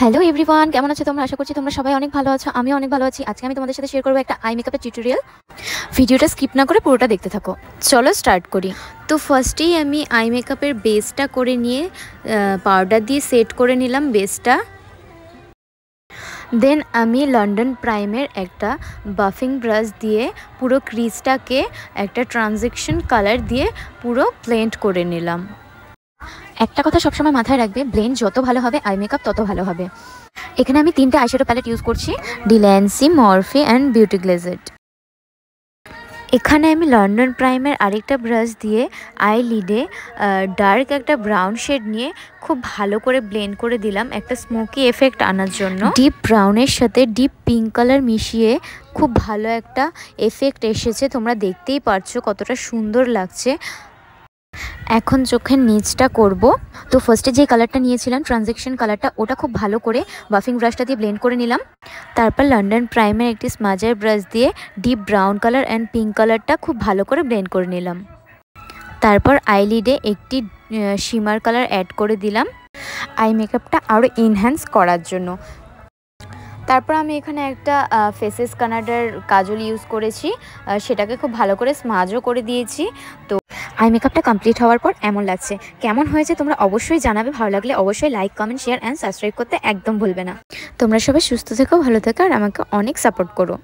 Hello everyone, কেমন আছো তোমরা? আশা করছি তোমরা সবাই অনেক ভালো আছো। আমিও অনেক ভালো আছি। আজকে আমি তোমাদের সাথে শেয়ার করবো একটা আই মেকআপের টিউটোরিয়াল। ভিডিওটা স্কিপ না করে পুরোটা দেখতে থাকো। চলো স্টার্ট করি। তো ফার্স্টেই আমি আই মেকআপের বেসটা করে নিয়ে পাউডার দিয়ে সেট করে নিলাম বেসটা। দেন আমি লন্ডন প্রাইমের একটা বাফিং ব্রাশ দিয়ে পুরো ক্রিজটাকে একটা ট্রানজিশন কালার দিয়ে পুরো ব্লেন্ড করে নিলাম। একটা কথা সবসময় মাথায় রাখবে, ব্লেন্ড যত ভালো হবে আই মেকআপ তত ভালো হবে। এখানে আমি 3টে আইশ্যাডো প্যালেট ইউজ করছি, ডিল্যান্সি, মরফি অ্যান্ড বিউটি গ্লেজেড। এখানে আমি লন্ডন প্রাইমের আরেকটা ব্রাশ দিয়ে আই লিডে ডার্ক একটা ব্রাউন শেড নিয়ে খুব ভালো করে ব্লেন্ড করে দিলাম একটা স্মোকি এফেক্ট আনার জন্য। ডিপ ব্রাউনের সাথে ডিপ পিঙ্ক কালার মিশিয়ে খুব ভালো একটা এফেক্ট এসেছে, তোমরা দেখতেই পারছো কতটা সুন্দর লাগছে। এখন চোখের নিচটা করব। তো ফার্স্টে যে কালারটা নিয়েছিলাম ট্রানজিশন কালারটা, ওটা খুব ভালো করে বাফিং ব্রাশটা দিয়ে ব্লেন্ড করে নিলাম। তারপর লন্ডন প্রাইমের একটি স্মাজার ব্রাশ দিয়ে deep brown colour and pink কালারটা খুব ভালো করে ব্লেন্ড করে নিলাম। তারপর আইলিডে একটি শিমার কালার অ্যাড করে দিলাম আই মেকআপটা আরও এনহ্যান্স করার জন্য। তারপর আমি এখানে একটা ফেসেস কানাডার কাজল ইউজ করেছি, সেটাকে খুব ভালো করে স্মাজও করে দিয়েছি। তো আই মেকআপটা কমপ্লিট হওয়ার পর এমন লাগছে। কেমন হয়েছে তোমরা অবশ্যই জানাবে। ভালো লাগলে অবশ্যই like, comment, share and subscribe করতে একদম ভুলবে না। তোমরা সবাই সুস্থ থেকো, ভালো থেকো আর আমাকে অনেক সাপোর্ট করো।